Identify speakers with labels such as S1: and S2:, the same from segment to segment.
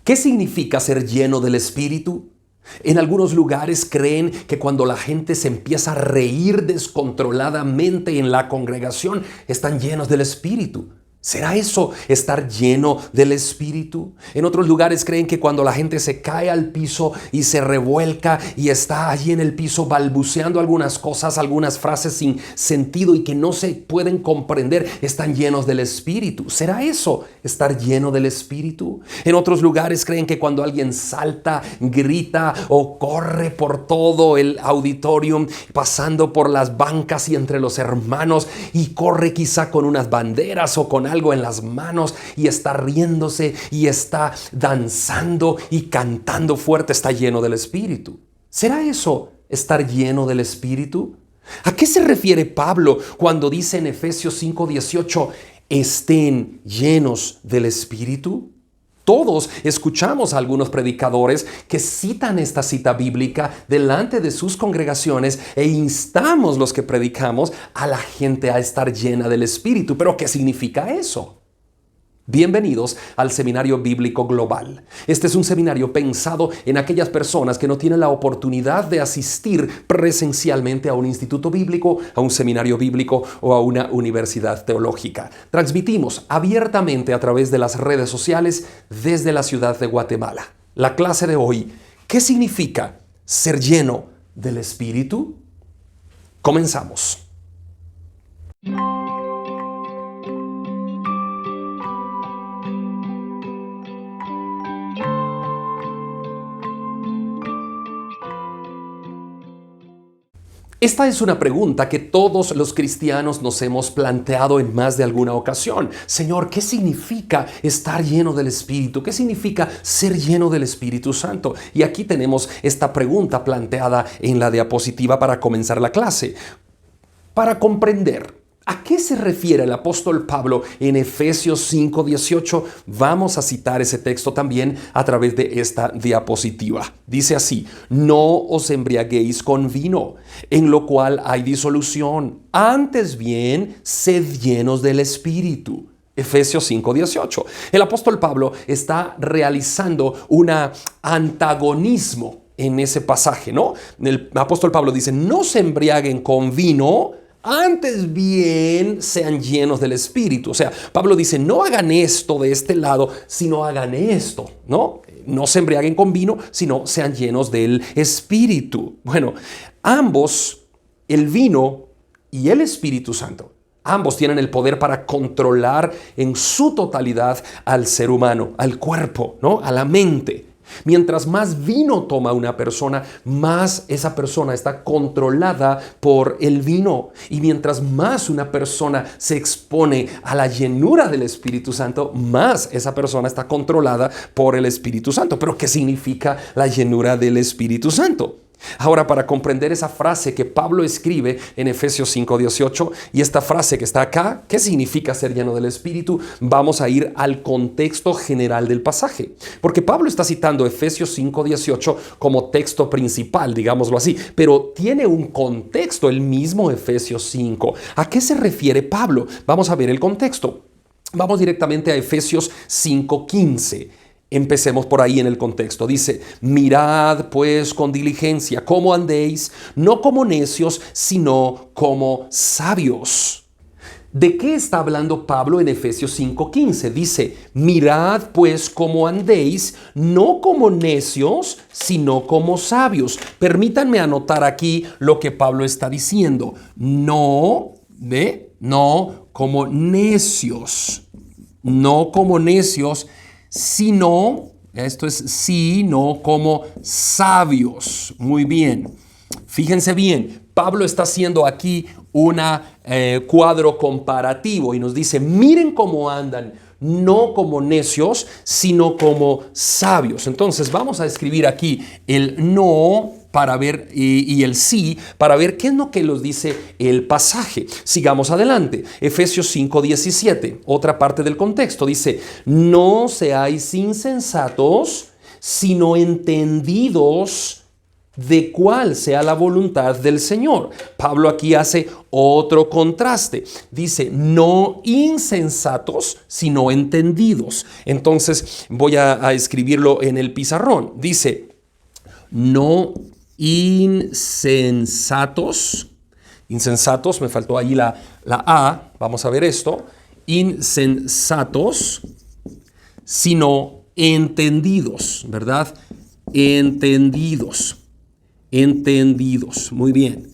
S1: ¿Qué significa ser lleno del Espíritu? En algunos lugares creen que cuando la gente se empieza a reír descontroladamente en la congregación, están llenos del Espíritu. ¿Será eso estar lleno del Espíritu? En otros lugares creen que cuando la gente se cae al piso y se revuelca y está allí en el piso balbuceando algunas cosas, algunas frases sin sentido y que no se pueden comprender, están llenos del Espíritu. ¿Será eso estar lleno del Espíritu? En otros lugares creen que cuando alguien salta, grita o corre por todo el auditorium, pasando por las bancas y entre los hermanos, y corre quizá con unas banderas o con algo en las manos y está riéndose y está danzando y cantando fuerte, está lleno del Espíritu. ¿Será eso estar lleno del Espíritu? ¿A qué se refiere Pablo cuando dice en Efesios 5:18, estén llenos del Espíritu? Todos escuchamos a algunos predicadores que citan esta cita bíblica delante de sus congregaciones e instamos los que predicamos a la gente a estar llena del Espíritu. ¿Pero qué significa eso? Bienvenidos al Seminario Bíblico Global. Este es un seminario pensado en aquellas personas que no tienen la oportunidad de asistir presencialmente a un instituto bíblico, a un seminario bíblico o a una universidad teológica. Transmitimos abiertamente a través de las redes sociales desde la ciudad de Guatemala. La clase de hoy, ¿qué significa ser lleno del Espíritu? Comenzamos. Esta es una pregunta que todos los cristianos nos hemos planteado en más de alguna ocasión. Señor, ¿qué significa estar lleno del Espíritu? ¿Qué significa ser lleno del Espíritu Santo? Y aquí tenemos esta pregunta planteada en la diapositiva para comenzar la clase. Para comprender ¿a qué se refiere el apóstol Pablo en Efesios 5:18? Vamos a citar ese texto también a través de esta diapositiva. Dice así: no os embriaguéis con vino, en lo cual hay disolución. Antes bien, sed llenos del Espíritu. Efesios 5:18. El apóstol Pablo está realizando un antagonismo en ese pasaje, ¿no? El apóstol Pablo dice: no se embriaguen con vino, antes bien sean llenos del Espíritu. O sea, Pablo dice, no hagan esto de este lado, sino hagan esto, ¿no? No se embriaguen con vino, sino sean llenos del Espíritu. Bueno, ambos, el vino y el Espíritu Santo, ambos tienen el poder para controlar en su totalidad al ser humano, al cuerpo, ¿no? A la mente. Mientras más vino toma una persona, más esa persona está controlada por el vino. Y mientras más una persona se expone a la llenura del Espíritu Santo, más esa persona está controlada por el Espíritu Santo. ¿Pero qué significa la llenura del Espíritu Santo? Ahora, para comprender esa frase que Pablo escribe en Efesios 5:18 y esta frase que está acá, ¿qué significa ser lleno del Espíritu? Vamos a ir al contexto general del pasaje. Porque Pablo está citando Efesios 5:18 como texto principal, digámoslo así, pero tiene un contexto el mismo Efesios 5. ¿A qué se refiere Pablo? Vamos a ver el contexto. Vamos directamente a Efesios 5:15. Empecemos por ahí en el contexto. Dice, mirad pues con diligencia cómo andéis, no como necios, sino como sabios. ¿De qué está hablando Pablo en Efesios 5:15? Dice, mirad pues cómo andéis, no como necios, sino como sabios. Permítanme anotar aquí lo que Pablo está diciendo. No como necios, no como necios, sino, esto es sí, no como sabios. Muy bien. Fíjense bien, Pablo está haciendo aquí un cuadro comparativo y nos dice, miren cómo andan, no como necios, sino como sabios. Entonces vamos a escribir aquí el no para ver y el sí para ver qué es lo que nos dice el pasaje. Sigamos adelante. Efesios 5:17, otra parte del contexto, dice, no seáis insensatos, sino entendidos de cuál sea la voluntad del Señor. Pablo aquí hace otro contraste. Dice, no insensatos, sino entendidos. Entonces voy a escribirlo en el pizarrón. Dice, no insensatos. Insensatos, me faltó ahí la A. Vamos a ver esto. Insensatos, sino entendidos, ¿verdad? Entendidos. Entendidos. Muy bien.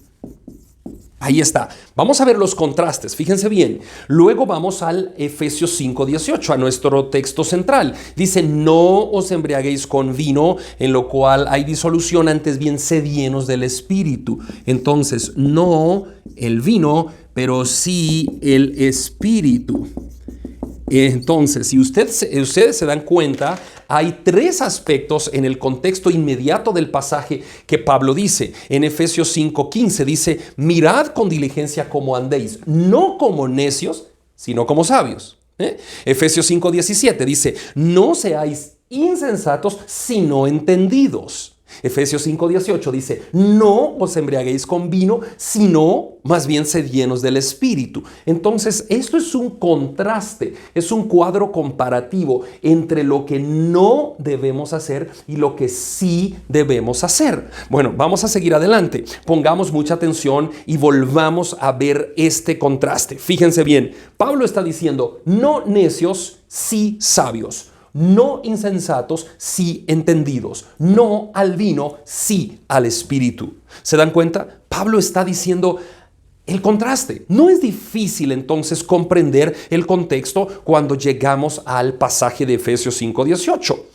S1: Ahí está. Vamos a ver los contrastes. Fíjense bien. Luego vamos al Efesios 5:18, a nuestro texto central. Dice, no os embriaguéis con vino, en lo cual hay disolución, antes bien sed llenos del Espíritu. Entonces, no el vino, pero sí el Espíritu. Entonces, si ustedes se dan cuenta, hay tres aspectos en el contexto inmediato del pasaje que Pablo dice. En Efesios 5:15 dice, mirad con diligencia cómo andéis, no como necios, sino como sabios. Efesios 5:17 dice, no seáis insensatos, sino entendidos. Efesios 5:18 dice, no os embriaguéis con vino, sino más bien sed llenos del Espíritu. Entonces, esto es un contraste, es un cuadro comparativo entre lo que no debemos hacer y lo que sí debemos hacer. Bueno, vamos a seguir adelante. Pongamos mucha atención y volvamos a ver este contraste. Fíjense bien, Pablo está diciendo, no necios, sí sabios. No insensatos, sí entendidos. No al vino, sí al Espíritu. ¿Se dan cuenta? Pablo está diciendo el contraste. No es difícil entonces comprender el contexto cuando llegamos al pasaje de Efesios 5:18.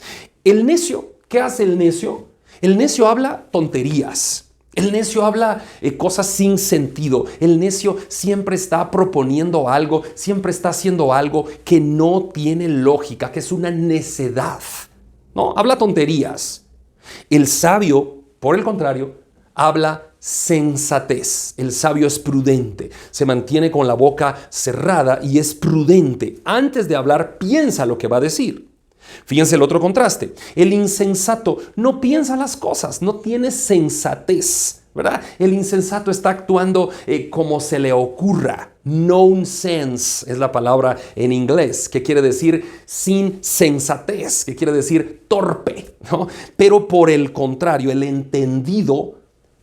S1: El necio, ¿qué hace el necio? El necio habla tonterías. El necio habla cosas sin sentido. El necio siempre está proponiendo algo, siempre está haciendo algo que no tiene lógica, que es una necedad. No, habla tonterías. El sabio, por el contrario, habla sensatez. El sabio es prudente, se mantiene con la boca cerrada y es prudente. Antes de hablar, piensa lo que va a decir. Fíjense el otro contraste. El insensato no piensa las cosas, no tiene sensatez, ¿verdad? El insensato está actuando como se le ocurra. Nonsense es la palabra en inglés, que quiere decir sin sensatez, que quiere decir torpe, ¿no? Pero por el contrario, el entendido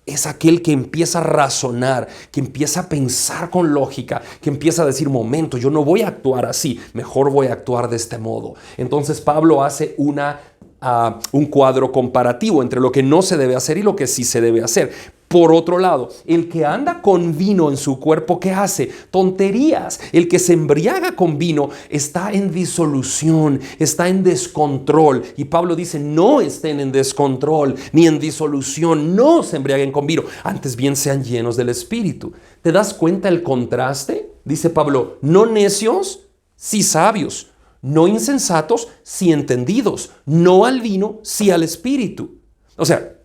S1: es aquel que empieza a razonar, que empieza a pensar con lógica, que empieza a decir, momento, yo no voy a actuar así, mejor voy a actuar de este modo. Entonces Pablo hace un cuadro comparativo entre lo que no se debe hacer y lo que sí se debe hacer. Por otro lado, el que anda con vino en su cuerpo, ¿qué hace? Tonterías. El que se embriaga con vino está en disolución, está en descontrol. Y Pablo dice, no estén en descontrol ni en disolución, no se embriaguen con vino, antes bien sean llenos del Espíritu. ¿Te das cuenta el contraste? Dice Pablo, no necios, sí sabios, no insensatos, sí entendidos, no al vino, sí al Espíritu. O sea,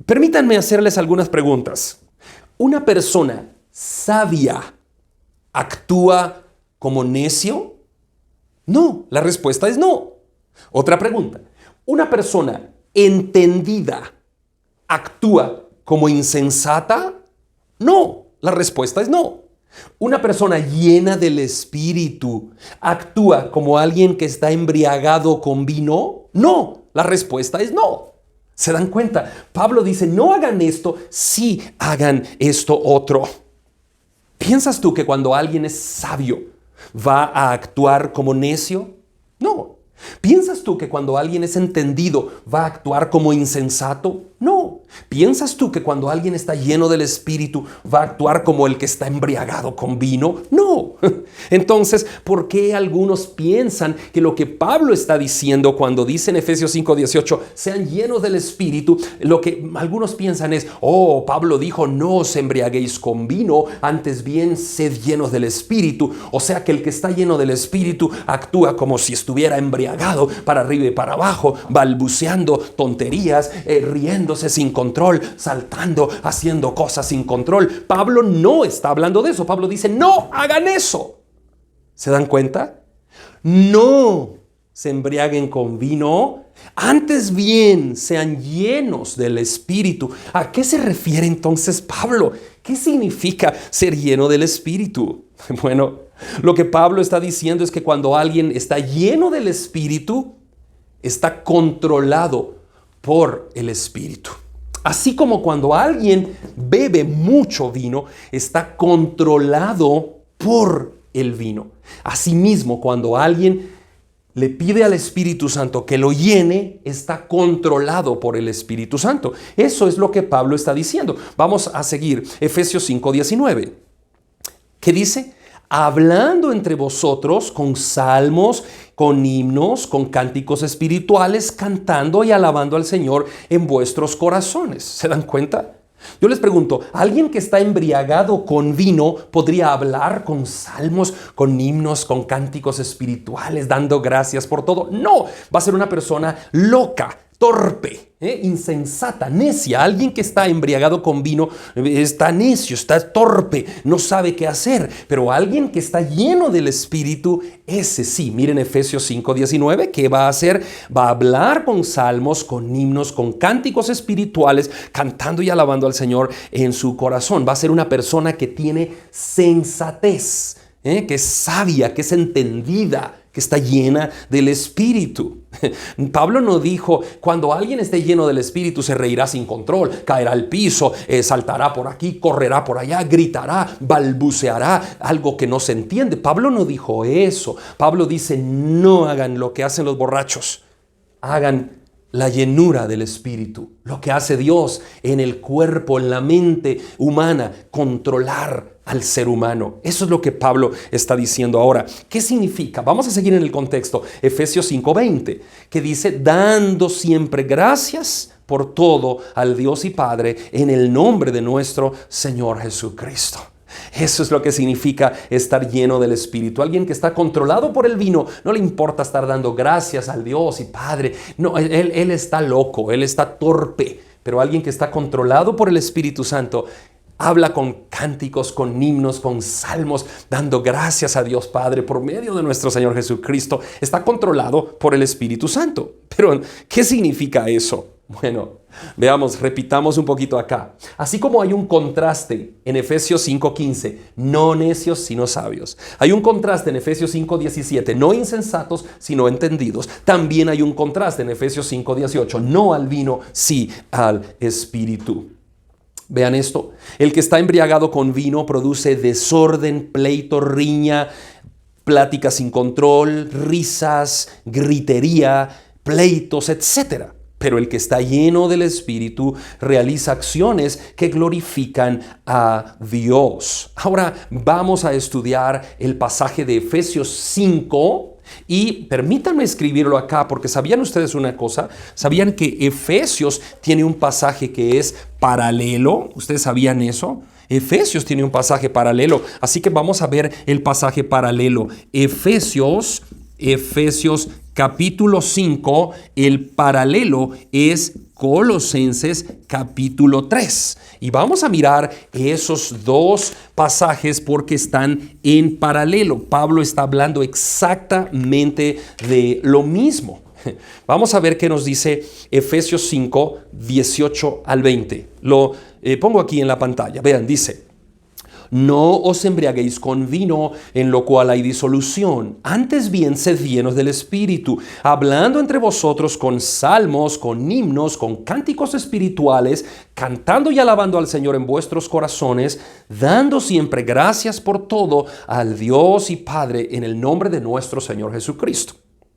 S1: permítanme hacerles algunas preguntas. ¿Una persona sabia actúa como necio? No, la respuesta es no. Otra pregunta. ¿Una persona entendida actúa como insensata? No, la respuesta es no. ¿Una persona llena del Espíritu actúa como alguien que está embriagado con vino? No, la respuesta es no. ¿Se dan cuenta? Pablo dice, no hagan esto, sí hagan esto otro. ¿Piensas tú que cuando alguien es sabio va a actuar como necio? No. ¿Piensas tú que cuando alguien es entendido va a actuar como insensato? No. ¿Piensas tú que cuando alguien está lleno del Espíritu va a actuar como el que está embriagado con vino? No. Entonces, ¿por qué algunos piensan que lo que Pablo está diciendo cuando dice en Efesios 5:18, sean llenos del Espíritu, lo que algunos piensan es, oh, Pablo dijo, no os embriaguéis con vino, antes bien sed llenos del Espíritu. O sea que el que está lleno del Espíritu actúa como si estuviera embriagado, para arriba y para abajo, balbuceando tonterías, riéndose sin control, saltando, haciendo cosas sin control. Pablo no está hablando de eso. Pablo dice, no hagan eso. ¿Se dan cuenta? No se embriaguen con vino, antes bien sean llenos del Espíritu. ¿A qué se refiere entonces Pablo? ¿Qué significa ser lleno del Espíritu? Bueno, lo que Pablo está diciendo es que cuando alguien está lleno del Espíritu, está controlado por el Espíritu. Así como cuando alguien bebe mucho vino, está controlado por el vino. Asimismo, cuando alguien le pide al Espíritu Santo que lo llene, está controlado por el Espíritu Santo. Eso es lo que Pablo está diciendo. Vamos a seguir Efesios 5:19. ¿Qué dice? Hablando entre vosotros con salmos, con himnos, con cánticos espirituales, cantando y alabando al Señor en vuestros corazones. ¿Se dan cuenta? Yo les pregunto, ¿alguien que está embriagado con vino podría hablar con salmos, con himnos, con cánticos espirituales, dando gracias por todo? No, va a ser una persona loca, torpe, insensata, necia. Alguien que está embriagado con vino está necio, está torpe, no sabe qué hacer. Pero alguien que está lleno del Espíritu, ese sí. Miren Efesios 5:19, ¿qué va a hacer? Va a hablar con salmos, con himnos, con cánticos espirituales, cantando y alabando al Señor en su corazón. Va a ser una persona que tiene sensatez, que es sabia, que es entendida, que está llena del Espíritu. Pablo no dijo, cuando alguien esté lleno del Espíritu se reirá sin control, caerá al piso, saltará por aquí, correrá por allá, gritará, balbuceará, algo que no se entiende. Pablo no dijo eso. Pablo dice, no hagan lo que hacen los borrachos, hagan la llenura del Espíritu, lo que hace Dios en el cuerpo, en la mente humana, controlar al ser humano. Eso es lo que Pablo está diciendo ahora. ¿Qué significa? Vamos a seguir en el contexto. Efesios 5:20, que dice, dando siempre gracias por todo al Dios y Padre en el nombre de nuestro Señor Jesucristo. Eso es lo que significa estar lleno del Espíritu. Alguien que está controlado por el vino, no le importa estar dando gracias al Dios y Padre. No, él está loco, él está torpe. Pero alguien que está controlado por el Espíritu Santo habla con cánticos, con himnos, con salmos, dando gracias a Dios Padre por medio de nuestro Señor Jesucristo. Está controlado por el Espíritu Santo. Pero, ¿qué significa eso? Bueno, veamos, repitamos un poquito acá. Así como hay un contraste en Efesios 5:15, no necios sino sabios. Hay un contraste en Efesios 5:17, no insensatos sino entendidos. También hay un contraste en Efesios 5:18, no al vino, sí al Espíritu. Vean esto, el que está embriagado con vino produce desorden, pleito, riña, pláticas sin control, risas, gritería, pleitos, etc. Pero el que está lleno del Espíritu realiza acciones que glorifican a Dios. Ahora vamos a estudiar el pasaje de Efesios 5 y permítanme escribirlo acá porque ¿sabían ustedes una cosa? ¿Sabían que Efesios tiene un pasaje que es paralelo? ¿Ustedes sabían eso? Efesios tiene un pasaje paralelo, así que vamos a ver el pasaje paralelo. Efesios capítulo 5, el paralelo es Colosenses capítulo 3. Y vamos a mirar esos dos pasajes porque están en paralelo. Pablo está hablando exactamente de lo mismo. Vamos a ver qué nos dice Efesios 5, 18 al 20. Lo pongo aquí en la pantalla. Vean, dice: no os embriaguéis con vino, en lo cual hay disolución. Antes bien, sed llenos del Espíritu, hablando entre vosotros con salmos, con himnos, con cánticos espirituales, cantando y alabando al Señor en vuestros corazones, dando siempre gracias por todo al Dios y Padre en el nombre de nuestro Señor Jesucristo.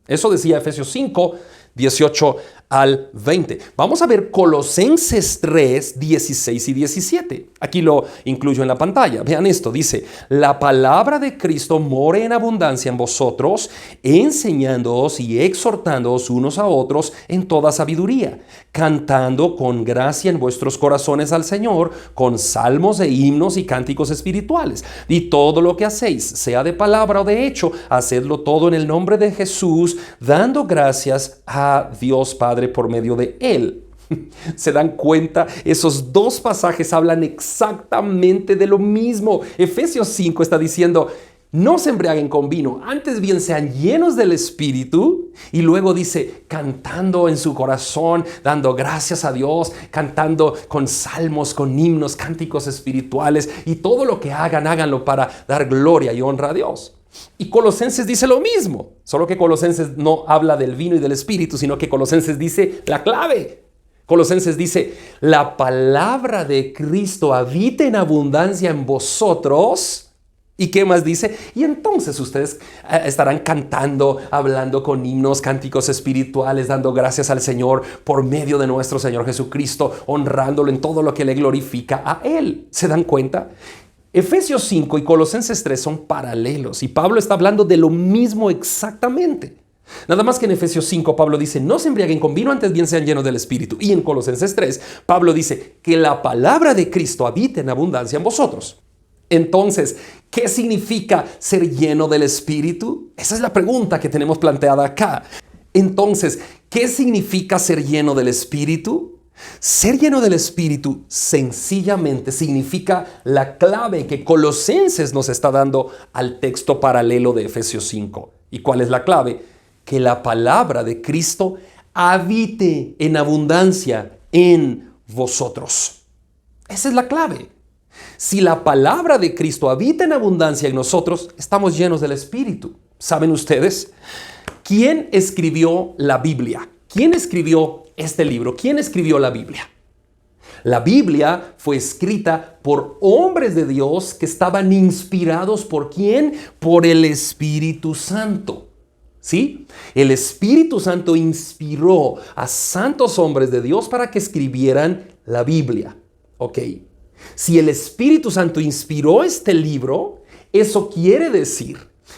S1: Eso decía Efesios 5, 18 al 20. Vamos a ver Colosenses 3, 16 y 17. Aquí lo incluyo en la pantalla. Vean esto, dice: la palabra de Cristo more en abundancia en vosotros, enseñándoos y exhortándoos unos a otros en toda sabiduría, cantando con gracia en vuestros corazones al Señor, con salmos e himnos y cánticos espirituales. Y todo lo que hacéis, sea de palabra o de hecho, hacedlo todo en el nombre de Jesús, dando gracias a Dios Padre por medio de Él. ¿Se dan cuenta? Esos dos pasajes hablan exactamente de lo mismo. Efesios 5 está diciendo: no se embriaguen con vino, antes bien sean llenos del Espíritu. Y luego dice, cantando en su corazón, dando gracias a Dios, cantando con salmos, con himnos, cánticos espirituales, y todo lo que hagan, háganlo para dar gloria y honra a Dios. Y Colosenses dice lo mismo, solo que Colosenses no habla del vino y del Espíritu, sino que Colosenses dice la clave. Colosenses dice, la palabra de Cristo habita en abundancia en vosotros. ¿Y qué más dice? Y entonces ustedes estarán cantando, hablando con himnos, cánticos espirituales, dando gracias al Señor por medio de nuestro Señor Jesucristo, honrándolo en todo lo que le glorifica a Él. ¿Se dan cuenta? Efesios 5 y Colosenses 3 son paralelos y Pablo está hablando de lo mismo exactamente. Nada más que en Efesios 5 Pablo dice, no se embriaguen con vino, antes bien sean llenos del Espíritu. Y en Colosenses 3 Pablo dice que la palabra de Cristo habite en abundancia en vosotros. Entonces, ¿qué significa ser lleno del Espíritu? Esa es la pregunta que tenemos planteada acá. Entonces, ¿qué significa ser lleno del Espíritu? Ser lleno del Espíritu sencillamente significa la clave que Colosenses nos está dando al texto paralelo de Efesios 5. ¿Y cuál es la clave? Que la palabra de Cristo habite en abundancia en vosotros. Esa es la clave. Si la palabra de Cristo habita en abundancia en nosotros, estamos llenos del Espíritu. ¿Saben ustedes? ¿Quién escribió la Biblia? ¿Quién escribió este libro? ¿Quién escribió la Biblia? La Biblia fue escrita por hombres de Dios que estaban inspirados ¿por quién? Por el Espíritu Santo. ¿Sí? El Espíritu Santo inspiró a santos hombres de Dios para que escribieran la Biblia. Ok. Si el Espíritu Santo inspiró este libro, eso quiere decir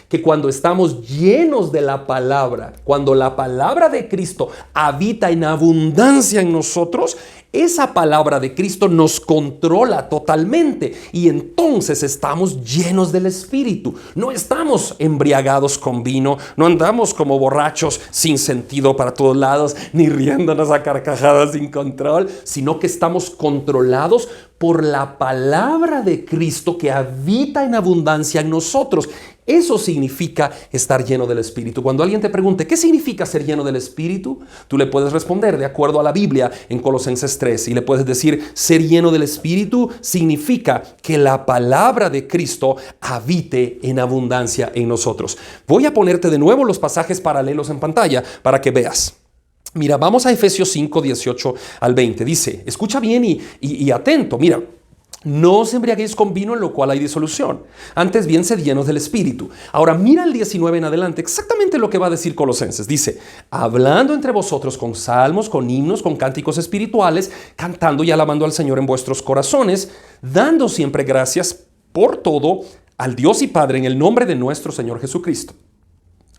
S1: que cuando estamos llenos de la palabra, cuando la palabra de Cristo habita en abundancia en nosotros, esa palabra de Cristo nos controla totalmente y entonces estamos llenos del Espíritu. No estamos embriagados con vino, no andamos como borrachos sin sentido para todos lados, ni riéndonos a carcajadas sin control, sino que estamos controlados por la palabra de Cristo que habita en abundancia en nosotros. Eso significa estar lleno del Espíritu. Cuando alguien te pregunte, ¿qué significa ser lleno del Espíritu? Tú le puedes responder de acuerdo a la Biblia en Colosenses 3 y le puedes decir, ser lleno del Espíritu significa que la palabra de Cristo habite en abundancia en nosotros. Voy a ponerte de nuevo los pasajes paralelos en pantalla para que veas. Mira, vamos a Efesios 5, 18 al 20. Dice, escucha bien y atento, mira. No os embriaguéis con vino en lo cual hay disolución, antes bien sed llenos del Espíritu. Ahora mira el 19 en adelante, exactamente lo que va a decir Colosenses. Dice, hablando entre vosotros con salmos, con himnos, con cánticos espirituales, cantando y alabando al Señor en vuestros corazones, dando siempre gracias por todo al Dios y Padre en el nombre de nuestro Señor Jesucristo.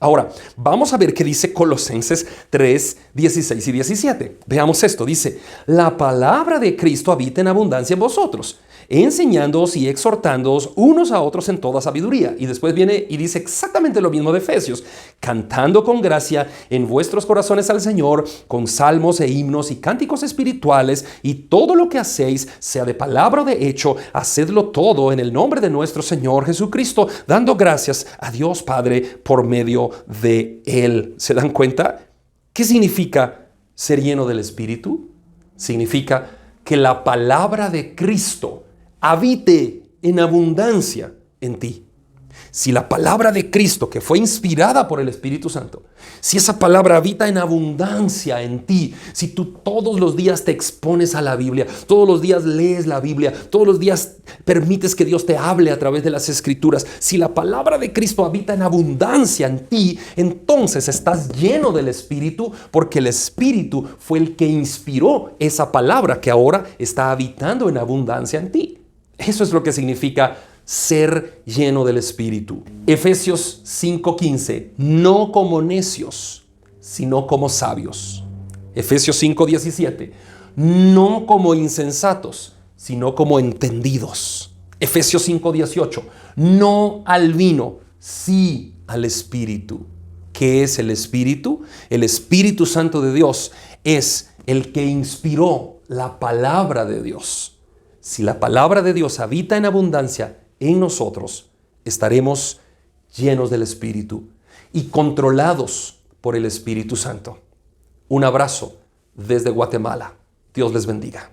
S1: Ahora, vamos a ver qué dice Colosenses 3, 16 y 17. Veamos esto, dice, la palabra de Cristo habita en abundancia en vosotros, enseñándoos y exhortándoos unos a otros en toda sabiduría. Y después viene y dice exactamente lo mismo de Efesios, cantando con gracia en vuestros corazones al Señor, con salmos e himnos y cánticos espirituales, y todo lo que hacéis, sea de palabra o de hecho, hacedlo todo en el nombre de nuestro Señor Jesucristo, dando gracias a Dios Padre por medio de Él. ¿Se dan cuenta? ¿Qué significa ser lleno del Espíritu? Significa que la palabra de Cristo habite en abundancia en ti. Si la palabra de Cristo, que fue inspirada por el Espíritu Santo, si esa palabra habita en abundancia en ti, si tú todos los días te expones a la Biblia, todos los días lees la Biblia, todos los días permites que Dios te hable a través de las Escrituras, si la palabra de Cristo habita en abundancia en ti, entonces estás lleno del Espíritu, porque el Espíritu fue el que inspiró esa palabra que ahora está habitando en abundancia en ti. Eso es lo que significa ser lleno del Espíritu. Efesios 5:15, no como necios, sino como sabios. Efesios 5:17, no como insensatos, sino como entendidos. Efesios 5:18, no al vino, sí al Espíritu. ¿Qué es el Espíritu? El Espíritu Santo de Dios es el que inspiró la palabra de Dios. Si la palabra de Dios habita en abundancia en nosotros, estaremos llenos del Espíritu y controlados por el Espíritu Santo. Un abrazo desde Guatemala. Dios les bendiga.